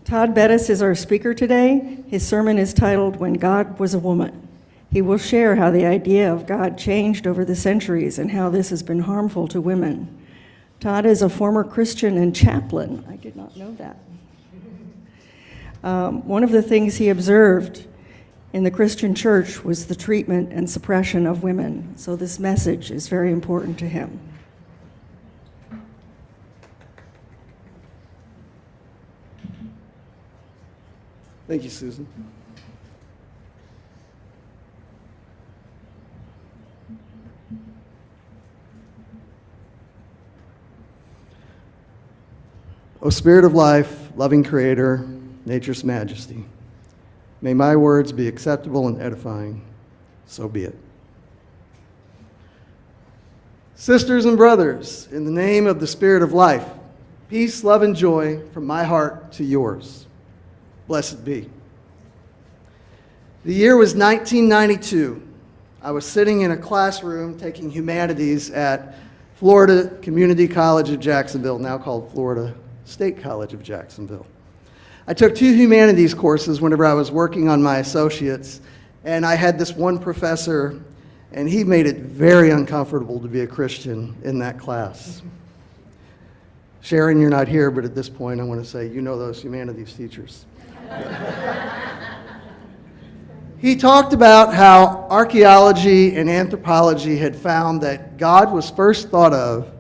Todd Bettis is our speaker today. His sermon is titled, When God Was a Woman. He will share how the idea of God changed over the centuries and how this has been harmful to women. Todd is a former Christian and chaplain. I did not know that. One of the things he observed in the Christian church was the treatment and suppression of women. So this message is very important to him. Thank you, Susan. O Spirit of life, loving Creator, nature's majesty, may my words be acceptable and edifying, so be it. Sisters and brothers, in the name of the Spirit of life, peace, love, and joy from my heart to yours. Blessed be. The year was 1992. I was sitting in a classroom taking humanities at Florida Community College of Jacksonville, now called Florida State College of Jacksonville. I took 2 humanities courses whenever I was working on my associates, and I had this one professor, and he made it very uncomfortable to be a Christian in that class. Sharon, you're not here, but at this point I want to say, you know those humanities teachers. He talked about how archaeology and anthropology had found that God was first thought of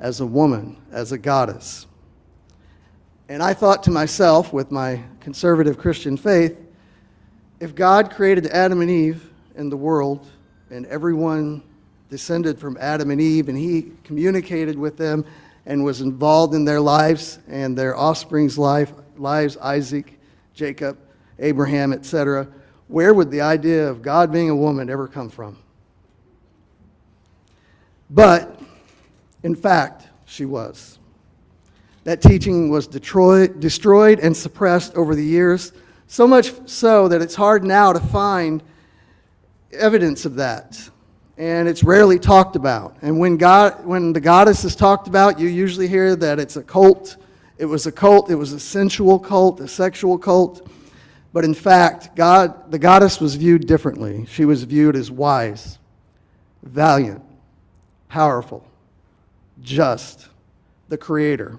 as a woman, as a goddess. And I thought to myself, with my conservative Christian faith, if God created Adam and Eve in the world, and everyone descended from Adam and Eve, and he communicated with them and was involved in their lives and their offspring's lives, Isaac, Jacob, Abraham, etc., where would the idea of God being a woman ever come from? But, in fact, she was. That teaching was destroyed and suppressed over the years, so much so that it's hard now to find evidence of that. And it's rarely talked about. And when the goddess is talked about, you usually hear that it's a cult. It was a sensual cult, a sexual cult. But in fact, the goddess was viewed differently. She was viewed as wise, valiant, powerful, just, the creator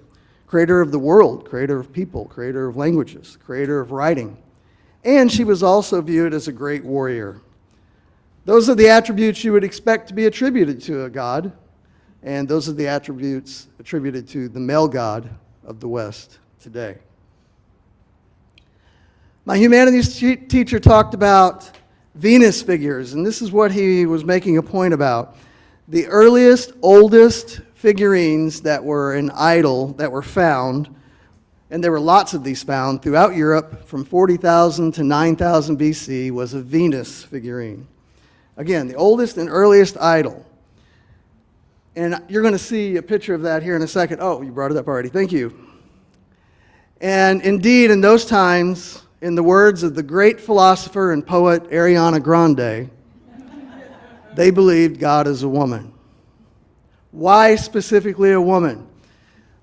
of the world, creator of people, creator of languages, creator of writing. And she was also viewed as a great warrior. Those are the attributes you would expect to be attributed to a god, and those are the attributes attributed to the male god of the West today. My humanities teacher talked about Venus figures, and this is what he was making a point about. The earliest, oldest figurines that were an idol that were found, and there were lots of these found throughout Europe from 40,000 to 9,000 BC, was a Venus figurine. Again, the oldest and earliest idol. And you're going to see a picture of that here in a second. Oh, you brought it up already. Thank you. And indeed, in those times, in the words of the great philosopher and poet Ariana Grande, they believed God is a woman. Why specifically a woman?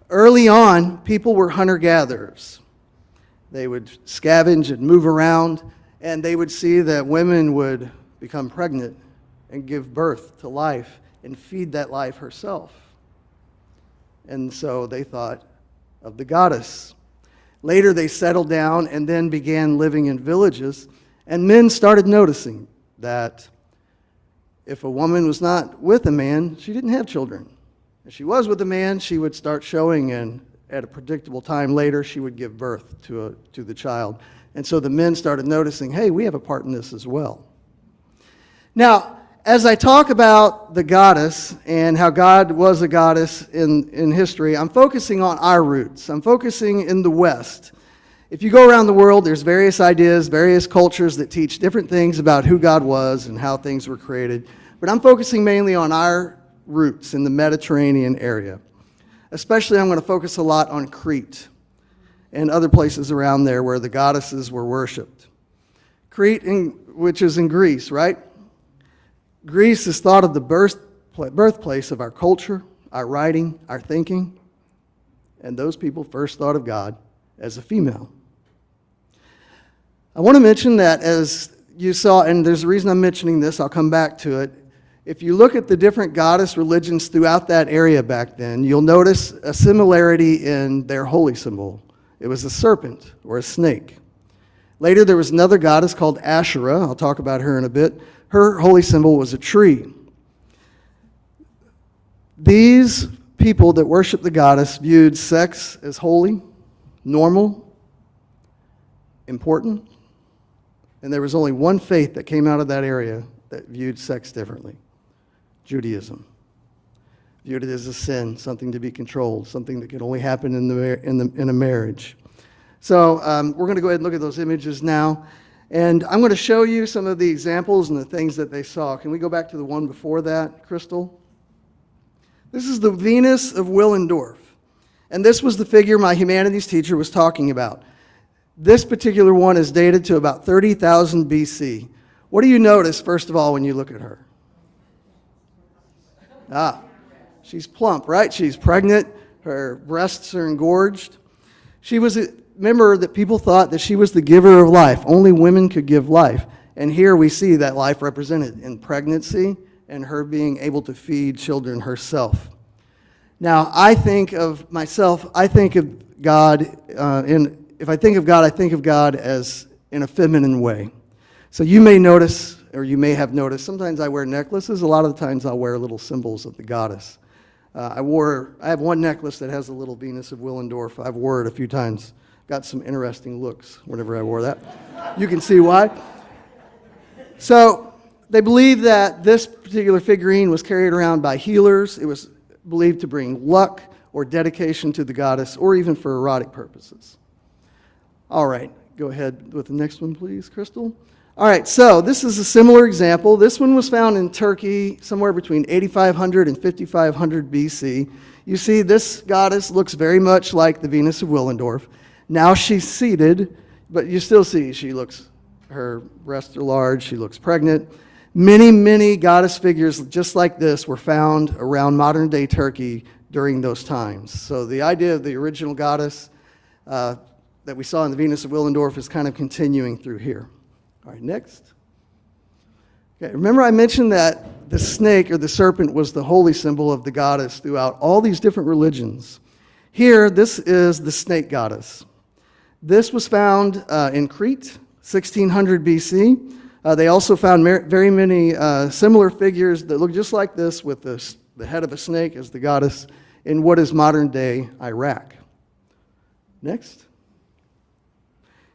Early on, people were hunter-gatherers. They would scavenge and move around, and they would see that women would become pregnant and give birth to life and feed that life herself. And so they thought of the goddess. Later they settled down and then began living in villages, and men started noticing that if a woman was not with a man, she didn't have children. If she was with a man, she would start showing, and at a predictable time later, she would give birth to the child. And so the men started noticing, hey, we have a part in this as well. Now, as I talk about the goddess and how God was a goddess in history, I'm focusing on our roots. I'm focusing in the West. If you go around the world, there's various ideas, various cultures that teach different things about who God was and how things were created. But I'm focusing mainly on our roots in the Mediterranean area. Especially, I'm going to focus a lot on Crete and other places around there where the goddesses were worshipped. Crete, which is in Greece, right? Greece is thought of the birthplace of our culture, our writing, our thinking. And those people first thought of God as a female. I want to mention that as you saw, and there's a reason I'm mentioning this, I'll come back to it. If you look at the different goddess religions throughout that area back then, you'll notice a similarity in their holy symbol. It was a serpent or a snake. Later, there was another goddess called Asherah. I'll talk about her in a bit. Her holy symbol was a tree. These people that worship the goddess viewed sex as holy, normal, important, and there was only one faith that came out of that area that viewed sex differently: Judaism. Viewed it as a sin, something to be controlled, something that could only happen in a marriage. So we're going to go ahead and look at those images now. And I'm going to show you some of the examples and the things that they saw. Can we go back to the one before that, Crystal? This is the Venus of Willendorf. And this was the figure my humanities teacher was talking about. This particular one is dated to about 30,000 BC. What do you notice, first of all, when you look at her? She's plump, right? She's pregnant. Her breasts are engorged. Remember that people thought that she was the giver of life. Only women could give life. And here we see that life represented in pregnancy and her being able to feed children herself. Now, I think of myself, I think of God, if I think of God, I think of God as in a feminine way. So you may notice, or you may have noticed, sometimes I wear necklaces. A lot of the times I'll wear little symbols of the goddess. I have one necklace that has a little Venus of Willendorf. I've worn it a few times. Got some interesting looks whenever I wore that. You can see why. So they believe that this particular figurine was carried around by healers. It was believed to bring luck or dedication to the goddess, or even for erotic purposes. All right, go ahead with the next one, please, Crystal. All right, so this is a similar example. This one was found in Turkey somewhere between 8500 and 5500 BC. You see, this goddess looks very much like the Venus of Willendorf. Now she's seated, but you still see her breasts are large, she looks pregnant. Many, many goddess figures just like this were found around modern-day Turkey during those times. So the idea of the original goddess that we saw in the Venus of Willendorf is kind of continuing through here. All right, next. Okay, remember I mentioned that the snake or the serpent was the holy symbol of the goddess throughout all these different religions. Here, this is the snake goddess. This was found in Crete, 1600 BC. They also found very many similar figures that look just like this with the head of a snake as the goddess in what is modern-day Iraq. Next.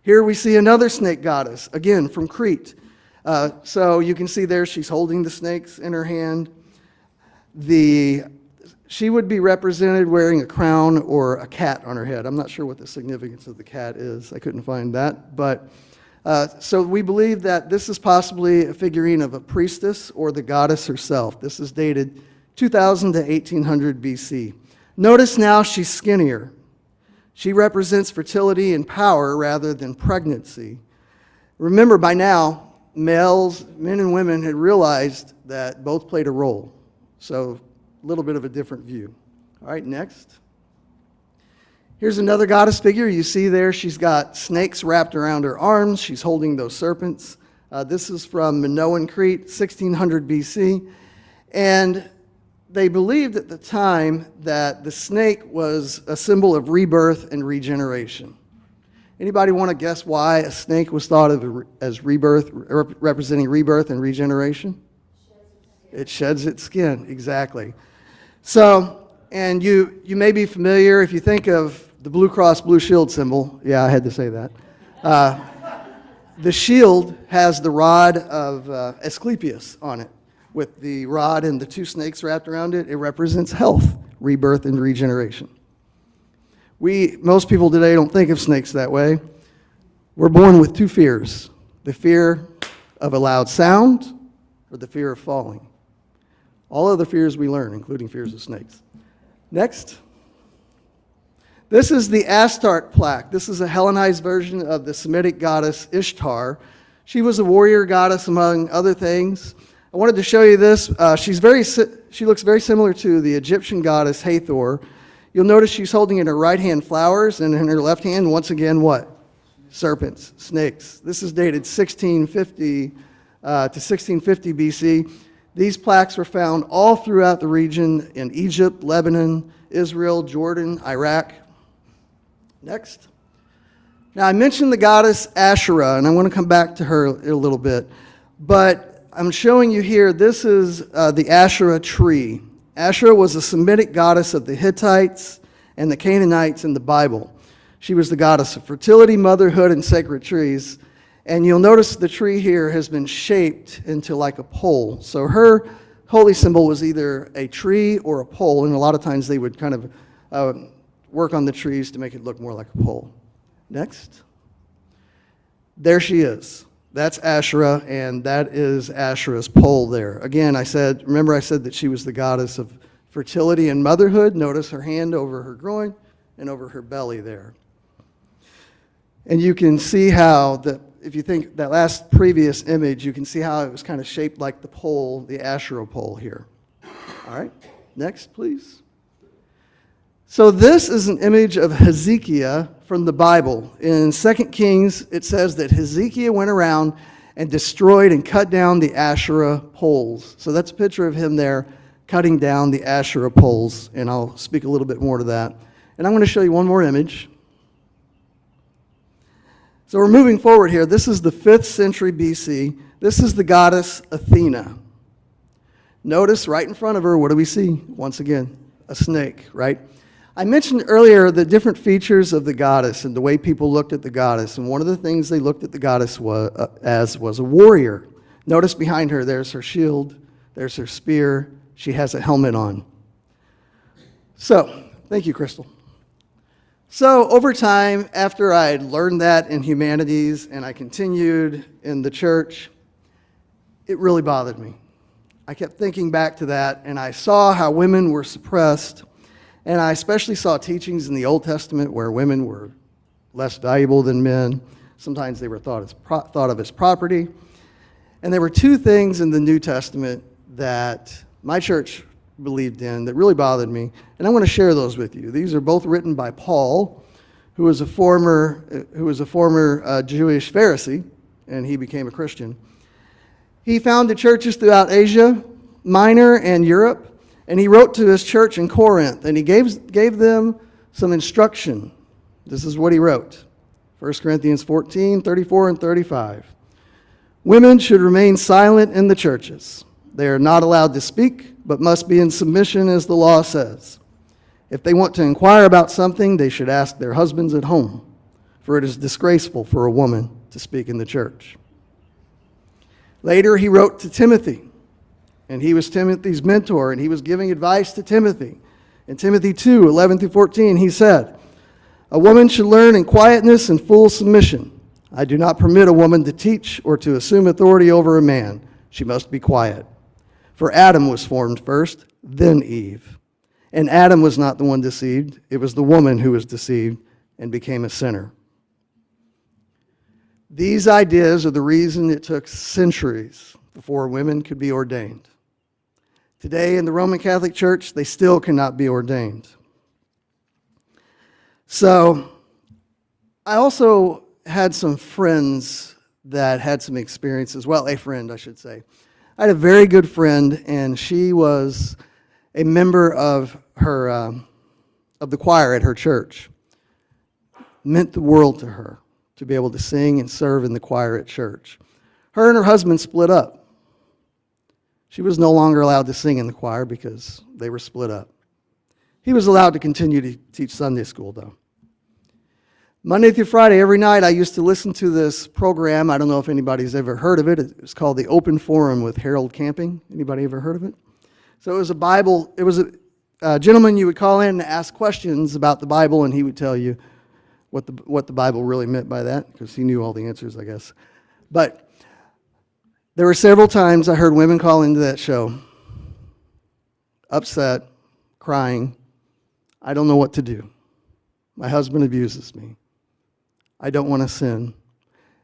Here we see another snake goddess, again from Crete. So you can see there she's holding the snakes in her hand. She would be represented wearing a crown or a cat on her head. I'm not sure what the significance of the cat is. I couldn't find that. But so we believe that this is possibly a figurine of a priestess or the goddess herself. This is dated 2000 to 1800 BC. Notice now she's skinnier. She represents fertility and power rather than pregnancy. Remember, by now, men and women had realized that both played a role. So a little bit of a different view. All right, next. Here's another goddess figure. You see there she's got snakes wrapped around her arms. She's holding those serpents. This is from Minoan, Crete, 1600 BC. And they believed at the time that the snake was a symbol of rebirth and regeneration. Anybody want to guess why a snake was thought of as rebirth, representing rebirth and regeneration? It sheds its skin, exactly. So, and you may be familiar, if you think of the Blue Cross Blue Shield symbol, yeah, I had to say that. The shield has the rod of Asclepius on it. With the rod and the two snakes wrapped around it, it represents health, rebirth, and regeneration. Most people today don't think of snakes that way. We're born with two fears: the fear of a loud sound or the fear of falling. All other fears we learn, including fears of snakes. Next. This is the Astarte plaque. This is a Hellenized version of the Semitic goddess Ishtar. She was a warrior goddess, among other things. I wanted to show you this. She looks very similar to the Egyptian goddess Hathor. You'll notice she's holding in her right hand flowers, and in her left hand, once again, what? serpents, snakes. This is dated 1650 to 1650 BC. These plaques were found all throughout the region in Egypt, Lebanon, Israel, Jordan, Iraq. Next. Now, I mentioned the goddess Asherah, and I want to come back to her in a little bit. But I'm showing you here, this is the Asherah tree. Asherah was a Semitic goddess of the Hittites and the Canaanites in the Bible. She was the goddess of fertility, motherhood, and sacred trees. And you'll notice the tree here has been shaped into like a pole. So her holy symbol was either a tree or a pole, and a lot of times they would kind of work on the trees to make it look more like a pole. Next. There she is. That's Asherah, and that is Asherah's pole there. Again, remember I said that she was the goddess of fertility and motherhood. Notice her hand over her groin and over her belly there. And you can see how, if you think that last previous image, you can see how it was kind of shaped like the pole, the Asherah pole here. All right, next, please. So this is an image of Hezekiah from the Bible. In 2 Kings, it says that Hezekiah went around and destroyed and cut down the Asherah poles. So that's a picture of him there cutting down the Asherah poles, and I'll speak a little bit more to that. And I'm going to show you one more image. So we're moving forward here. This is the 5th century BC. This is the goddess Athena. Notice right in front of her, what do we see? Once again, a snake, right? I mentioned earlier the different features of the goddess and the way people looked at the goddess. And one of the things they looked at the goddess was a warrior. Notice behind her, there's her shield, there's her spear. She has a helmet on. So, thank you, Crystal. So over time, after I had learned that in humanities and I continued in the church, it really bothered me. I kept thinking back to that, and I saw how women were suppressed, and I especially saw teachings in the Old Testament where women were less valuable than men. Sometimes they were thought of as property. And there were two things in the New Testament that my church believed in that really bothered me, and I want to share those with you. These are both written by Paul, who was a former Jewish Pharisee, and he became a Christian. He founded churches throughout Asia Minor and Europe, and he wrote to his church in Corinth, and he gave them some instruction. This is what he wrote. 1 Corinthians 14, 34 and 35. Women should remain silent in the churches. They are not allowed to speak, but must be in submission as the law says. If they want to inquire about something, they should ask their husbands at home, for it is disgraceful for a woman to speak in the church. Later, he wrote to Timothy, and he was Timothy's mentor, and he was giving advice to Timothy. In Timothy 2, 11 through 14, he said, "A woman should learn in quietness and full submission. I do not permit a woman to teach or to assume authority over a man. She must be quiet. For Adam was formed first, then Eve. And Adam was not the one deceived. It was the woman who was deceived and became a sinner." These ideas are the reason it took centuries before women could be ordained. Today in the Roman Catholic Church, they still cannot be ordained. So I also had some friends that had some experiences. Well, a friend, I should say. I had a very good friend, and she was a member of the choir at her church. Meant the world to her to be able to sing and serve in the choir at church. Her and her husband split up. She was no longer allowed to sing in the choir because they were split up. He was allowed to continue to teach Sunday school, though. Monday through Friday, every night, I used to listen to this program. I don't know if anybody's ever heard of it. It was called The Open Forum with Harold Camping. Anybody ever heard of it? So it was a gentleman you would call in and ask questions about the Bible, and he would tell you what the Bible really meant by that, because he knew all the answers, I guess. But there were several times I heard women call into that show, upset, crying, "I don't know what to do. My husband abuses me. I don't want to sin."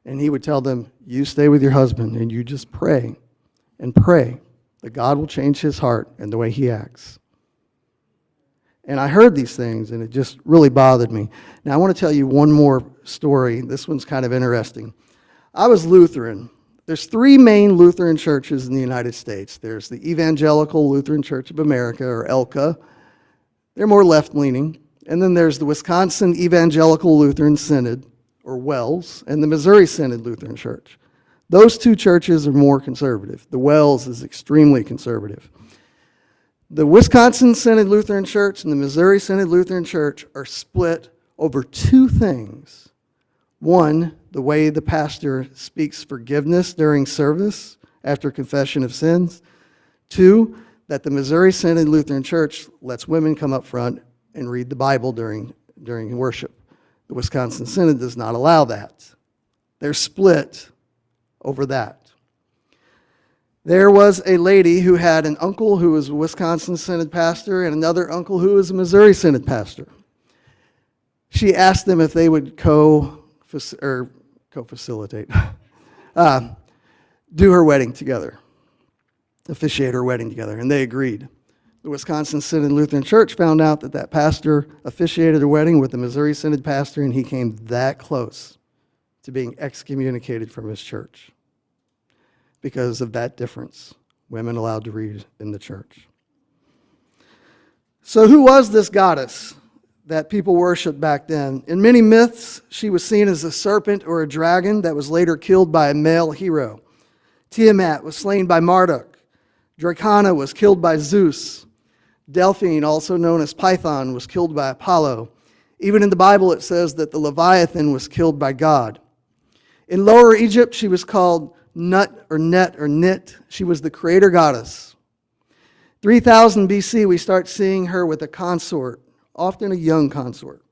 And he would tell them, "You stay with your husband and you just pray and pray that God will change his heart and the way he acts." And I heard these things, and it just really bothered me. Now, I want to tell you one more story. This one's kind of interesting. I was Lutheran. There's three main Lutheran churches in the United States. There's the Evangelical Lutheran Church of America, or ELCA. They're more left-leaning. And then there's the Wisconsin Evangelical Lutheran Synod, or WELS, and the Missouri Synod Lutheran Church. Those two churches are more conservative. The WELS is extremely conservative. The Wisconsin Synod Lutheran Church and the Missouri Synod Lutheran Church are split over two things. One, the way the pastor speaks forgiveness during service after confession of sins. Two, that the Missouri Synod Lutheran Church lets women come up front and read the Bible during worship. The Wisconsin Synod does not allow that. They're split over that. There was a lady who had an uncle who was a Wisconsin Synod pastor and another uncle who was a Missouri Synod pastor. She asked them if they would co-facilitate, do her wedding together, officiate her wedding together, and they agreed. The Wisconsin Synod Lutheran Church found out that that pastor officiated a wedding with the Missouri Synod pastor, and he came that close to being excommunicated from his church because of that difference. Women allowed to read in the church. So who was this goddess that people worshiped back then? In many myths, she was seen as a serpent or a dragon that was later killed by a male hero. Tiamat was slain by Marduk. Dracana was killed by Zeus. Delphine, also known as Python, was killed by Apollo. Even in the Bible, it says that the Leviathan was killed by God. In Lower Egypt, she was called Nut or Net or Nit. She was the creator goddess. 3000 BC, we start seeing her with a consort, often a young consort.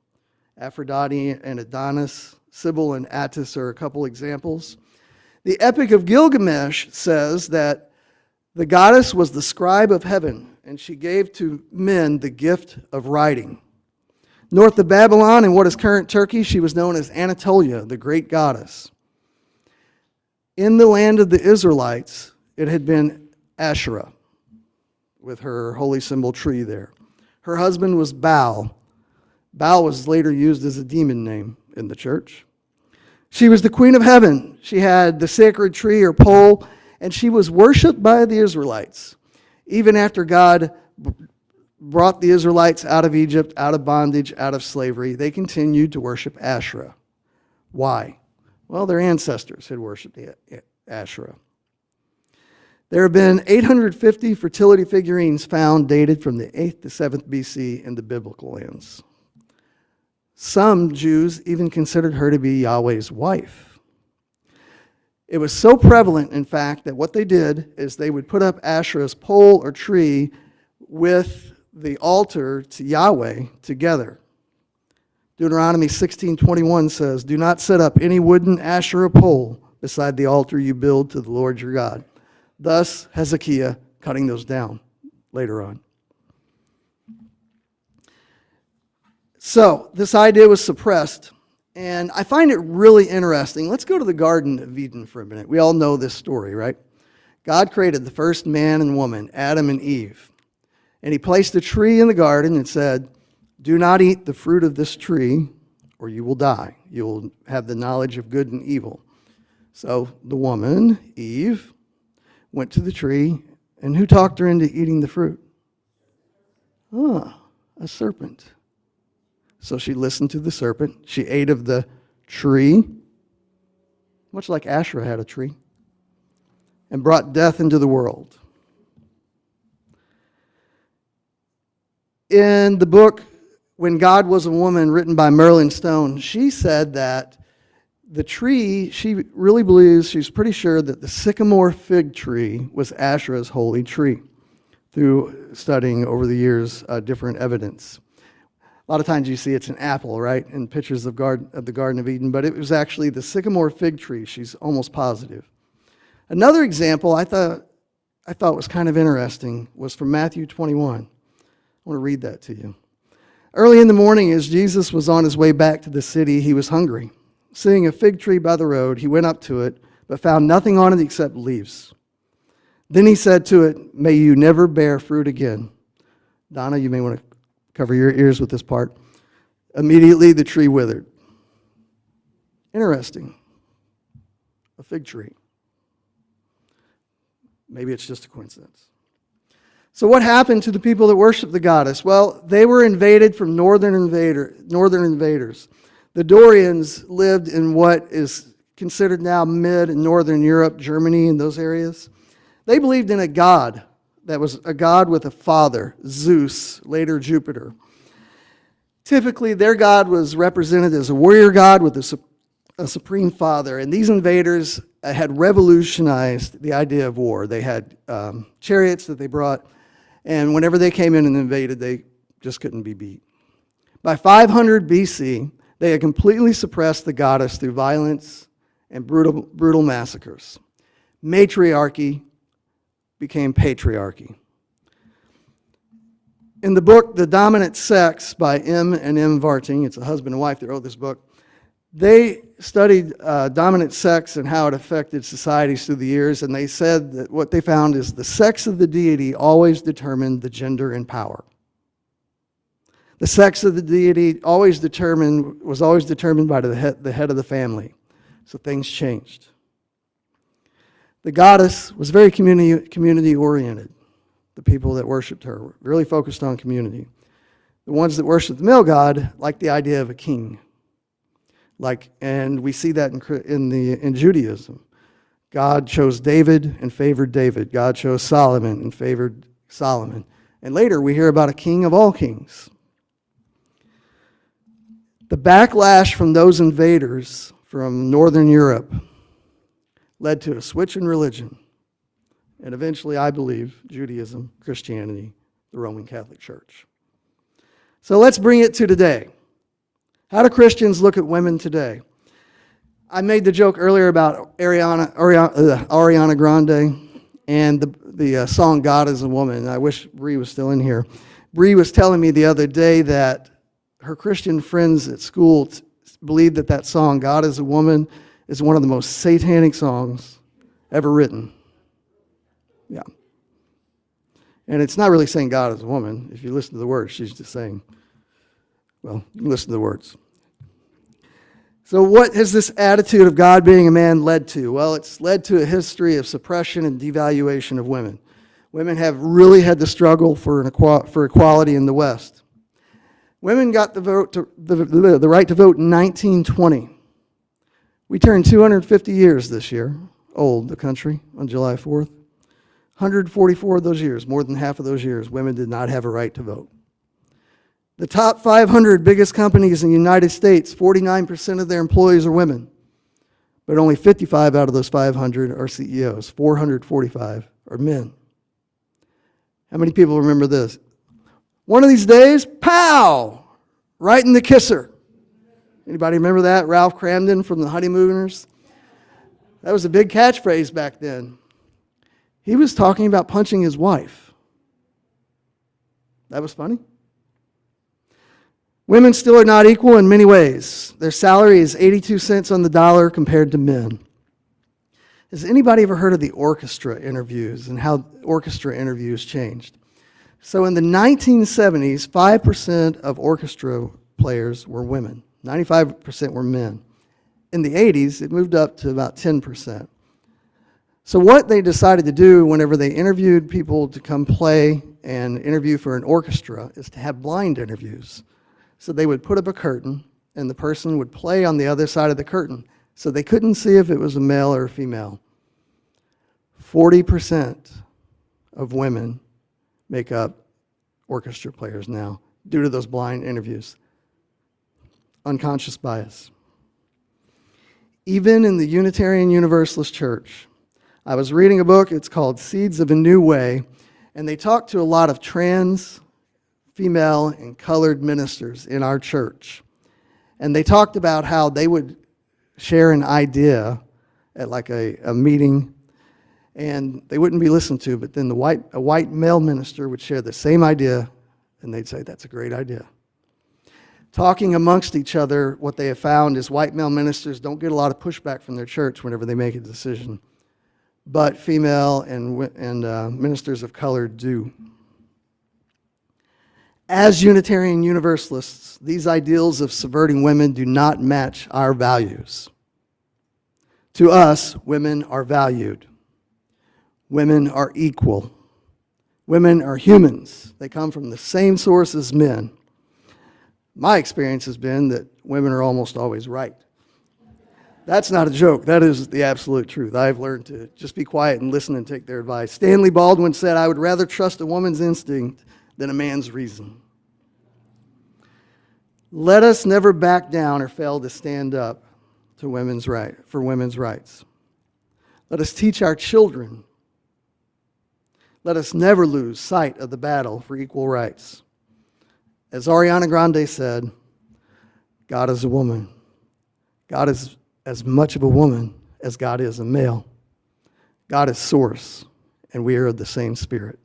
Aphrodite and Adonis, Sybil and Attis are a couple examples. The Epic of Gilgamesh says that the goddess was the scribe of heaven, and she gave to men the gift of writing. North of Babylon, in what is current Turkey, she was known as Anatolia, the great goddess. In the land of the Israelites, it had been Asherah, with her holy symbol tree there. Her husband was Baal. Baal was later used as a demon name in the church. She was the queen of heaven. She had the sacred tree or pole, and she was worshipped by the Israelites. Even after God brought the Israelites out of Egypt, out of bondage, out of slavery, they continued to worship Asherah. Why? Well, their ancestors had worshipped Asherah. There have been 850 fertility figurines found dated from the 8th to 7th BC in the biblical lands. Some Jews even considered her to be Yahweh's wife. It was so prevalent, in fact, that what they did is they would put up Asherah's pole or tree with the altar to Yahweh together. Deuteronomy 16:21 says, "Do not set up any wooden Asherah pole beside the altar you build to the Lord your God." Thus, Hezekiah cutting those down later on. So, this idea was suppressed, and I find it really interesting. Let's go to the Garden of Eden for a minute. We all know this story, right? God created the first man and woman, Adam and Eve, and he placed a tree in the garden and said, "Do not eat the fruit of this tree, or you will die. You will have the knowledge of good and evil." So the woman, Eve, went to the tree, and who talked her into eating the fruit? A serpent. So she listened to the serpent. She ate of the tree, much like Asherah had a tree, and brought death into the world. In the book When God Was a Woman, written by Merlin Stone, she said that the tree, she really believes, she's pretty sure that the sycamore fig tree was Asherah's holy tree, through studying over the years different evidence. A lot of times you see it's an apple, right, in pictures of the Garden of Eden, but it was actually the sycamore fig tree, she's almost positive. Another example I thought was kind of interesting was from Matthew 21. I want to read that to you. Early in the morning, as Jesus was on his way back to the city, he was hungry. Seeing a fig tree by the road, he went up to it, but found nothing on it except leaves. Then he said to it, "May you never bear fruit again." Donna, you may want to cover your ears with this part. Immediately the tree withered. Interesting. A fig tree. Maybe it's just a coincidence. So what happened to the people that worshiped the goddess? Well, they were invaded from northern invaders. The Dorians lived in what is considered now mid and northern Europe, Germany, and those areas. They believed in a god that was a god with a father, Zeus, later Jupiter. Typically, their god was represented as a warrior god with a supreme father, and these invaders had revolutionized the idea of war. They had chariots that they brought, and whenever they came in and invaded, they just couldn't be beat. By 500 BC, they had completely suppressed the goddess through violence and brutal massacres. Matriarchy became patriarchy. In the book, The Dominant Sex by M. and M. Varting, it's a husband and wife that wrote this book, they studied dominant sex and how it affected societies through the years, and they said that what they found is the sex of the deity always determined the gender and power. The sex of the deity was always determined by the head of the family. So things changed. The goddess was very community-oriented. The people that worshipped her were really focused on community. The ones that worshiped the male god liked the idea of a king. And we see that in Judaism. God chose David and favored David. God chose Solomon and favored Solomon. And later we hear about a king of all kings. The backlash from those invaders from Northern Europe led to a switch in religion. And eventually, I believe, Judaism, Christianity, the Roman Catholic Church. So let's bring it to today. How do Christians look at women today? I made the joke earlier about Ariana Grande and the song God is a Woman. I wish Bree was still in here. Bree was telling me the other day that her Christian friends at school believe that song, God is a Woman, is one of the most satanic songs ever written. Yeah. And it's not really saying God is a woman. If you listen to the words, she's just saying, well, you can listen to the words. So what has this attitude of God being a man led to? Well, it's led to a history of suppression and devaluation of women. Women have really had to struggle for equality in the West. Women got the right to vote in 1920. We turned 250 years this year, old, the country, on July 4th. 144 of those years, more than half of those years, women did not have a right to vote. The top 500 biggest companies in the United States, 49% of their employees are women, but only 55 out of those 500 are CEOs. 445 are men. How many people remember this? One of these days, pow! Right in the kisser. Anybody remember that? Ralph Cramden from the Honeymooners? That was a big catchphrase back then. He was talking about punching his wife. That was funny. Women still are not equal in many ways. Their salary is 82 cents on the dollar compared to men. Has anybody ever heard of the orchestra interviews and how orchestra interviews changed? So in the 1970s, 5% of orchestra players were women. 95% were men. In the 80s, it moved up to about 10%. So what they decided to do whenever they interviewed people to come play and interview for an orchestra is to have blind interviews. So they would put up a curtain, and the person would play on the other side of the curtain, so they couldn't see if it was a male or a female. 40% of women make up orchestra players now due to those blind interviews. Unconscious bias. Even in the Unitarian Universalist Church, I was reading a book, it's called Seeds of a New Way, and they talked to a lot of trans, female, and colored ministers in our church. And they talked about how they would share an idea at like a meeting, and they wouldn't be listened to, but then a white male minister would share the same idea, and they'd say, that's a great idea. Talking amongst each other, what they have found is white male ministers don't get a lot of pushback from their church whenever they make a decision. But female and ministers of color do. As Unitarian Universalists, these ideals of subverting women do not match our values. To us, women are valued. Women are equal. Women are humans. They come from the same source as men. My experience has been that women are almost always right. That's not a joke. That is the absolute truth. I've learned to just be quiet and listen and take their advice. Stanley Baldwin said, "I would rather trust a woman's instinct than a man's reason." Let us never back down or fail to stand up for women's rights. Let us teach our children. Let us never lose sight of the battle for equal rights. As Ariana Grande said, God is a woman. God is as much of a woman as God is a male. God is source, and we are of the same spirit.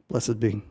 Blessed be.